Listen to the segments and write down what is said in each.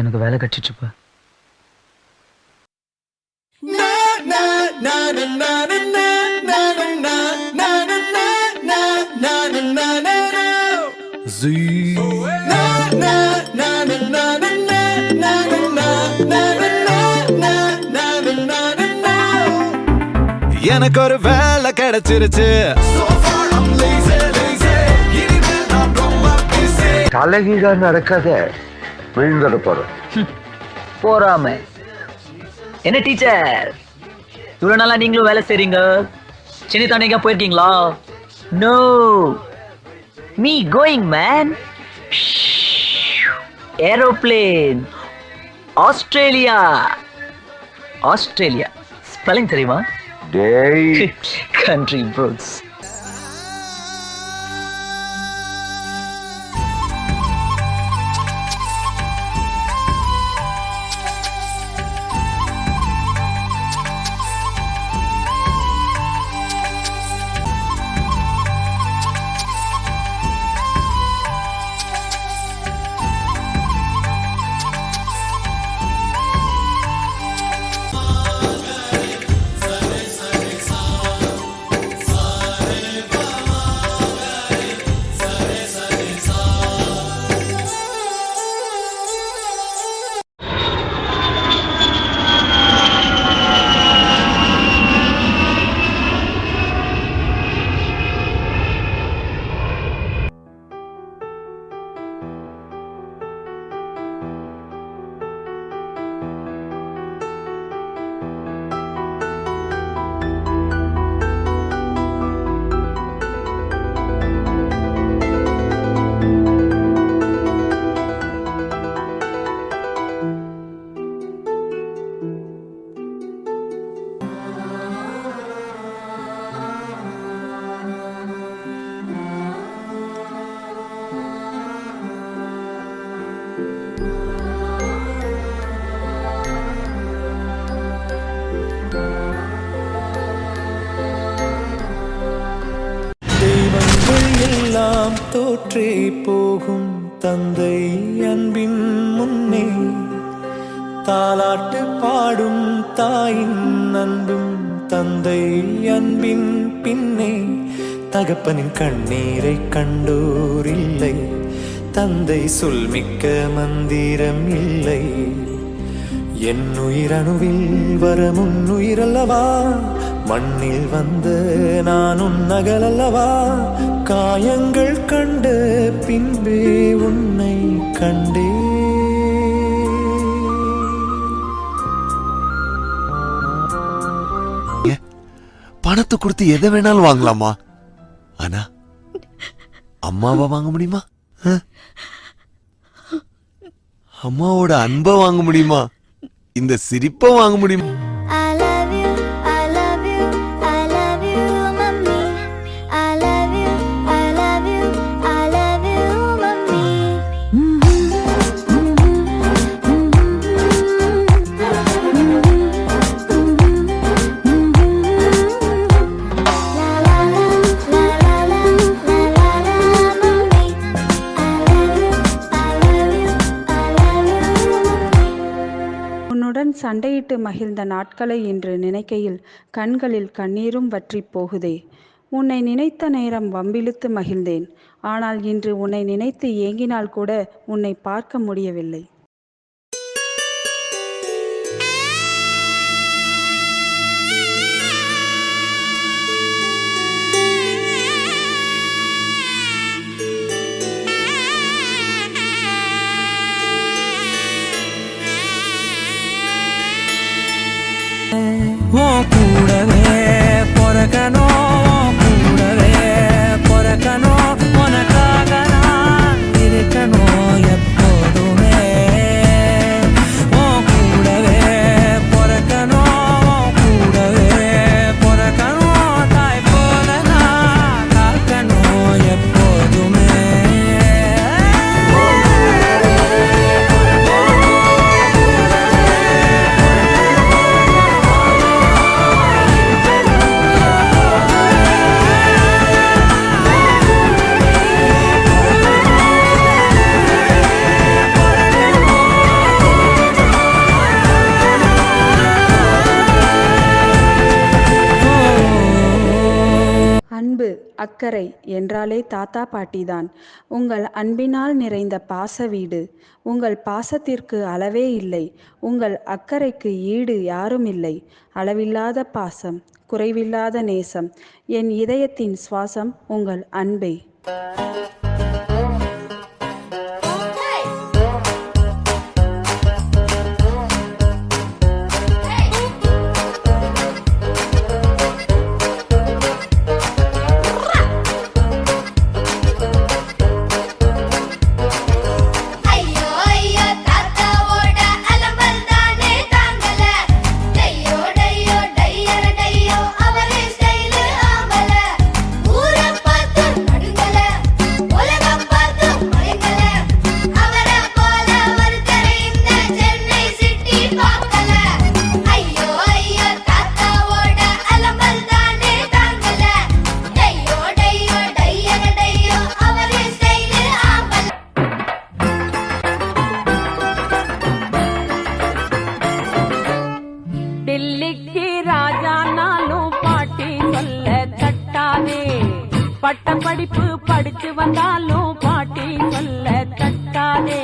எனக்கு வேலை கட்டிச்சுப்பா. எனக்கு ஒரு வேலை கிடைச்சிருச்சு. தலைகீழா நடக்காத விழுந்துட போறோம். போறாம என்ன டீச்சர், இவ்வளவு நாளா நீங்களும் வேலை செய்றீங்க, சென்னை தானே போயிருக்கீங்களா? No, me going man. Aeroplane, Australia. Australia spelling தெரியுமா? டேய் கண்ட்ரி ப்ரோஸ். எல்லாம் தோற்றே போகும் தந்தை அன்பின் முன்னே, தாலாட்டு பாடும் தாயின் அன்பும் தந்தை அன்பின் பின்னே. தகப்பனின் கண்ணீரை கண்டோர் இல்லை, தந்தை சொல்மிக்க மந்திரம் இல்லை. என் உயிரணுவில் வர முன்னுயிரல்லவா, மண்ணில் வந்த நான் உன்னகலல்லவா. காயங்கள் கண்ட பின்பே உன்னை கண்டே. பணத்தை கொடுத்து எதை வேணாலும் வாங்கலாமா, ஆனா அம்மாவை வாங்க முடியுமா? அம்மாவோட அன்பை வாங்க முடியுமா? இந்த சிரிப்பை வாங்க முடியுமா? சண்டையிட்டு மகிழ்ந்த நாட்களை இன்று நினைக்கையில் கண்களில் கண்ணீரும் வற்றி போகுதே. உன்னை நினைத்த நேரம் வம்பிழுத்து மகிழ்ந்தேன். ஆனால் இன்று உன்னை நினைத்து ஏங்கினால் கூட உன்னை பார்க்க முடியவில்லை. கூடவே பொறக்கணும், கூடவே பொறக்கணும், உனக்காக நான் இருக்கணும் எப்போதுமே. கூடவே பொறக்கணும், கூடவே பொறக்கணும், தாய் போல நான் காக்கணும் எப்போதுமே. அக்கறை என்றாலே தாத்தா பாட்டிதான். உங்கள் அன்பினால் நிறைந்த பாச வீடு. உங்கள் பாசத்திற்கு அளவே இல்லை. உங்கள் அக்கறைக்கு ஈடு யாரும் இல்லை. அளவில்லாத பாசம், குறைவில்லாத நேசம். என் இதயத்தின் சுவாசம் உங்கள் அன்பே. டெல்லிக்கு ராஜா நானும் பாட்டி சொல்ல தட்டாதே. பட்ட படிப்பு படிச்சு வந்தாலும் பாட்டி சொல்ல தட்டாதே.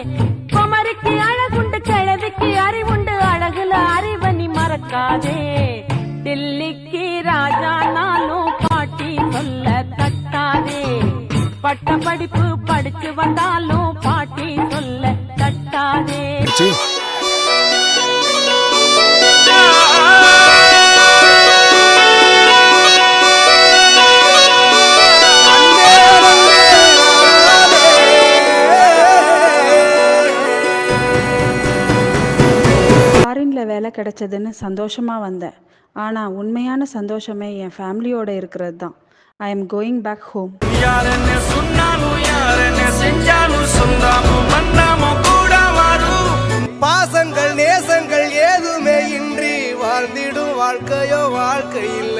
குமரிக்கு அழகுண்டு, கிழவிக்கு அறிவுண்டு, அழகுல அறிவனி மறக்காதே. டெல்லிக்கு ராஜா நானும் பாட்டி சொல்ல தட்டாதே. பட்ட படிப்பு படிச்சு வந்தாலும் பாட்டி சொல்ல தட்டாதே. ஃபாரின்ல வேலை கிடைச்சதுன்னு சந்தோஷமாக வந்தேன். ஆனால் உண்மையான சந்தோஷமே என் ஃபேமிலியோட இருக்கிறது தான். I am going back home. யார் என்ன சொன்னாலும் யார் என்ன செஞ்சாலும் சொந்தாமும் மன்னாமும் கூட வரும். பாசங்கள் நேசங்கள் ஏதுமே இன்றி வாழ்ந்திடும் வாழ்க்கையோ வாழ்க்கையில்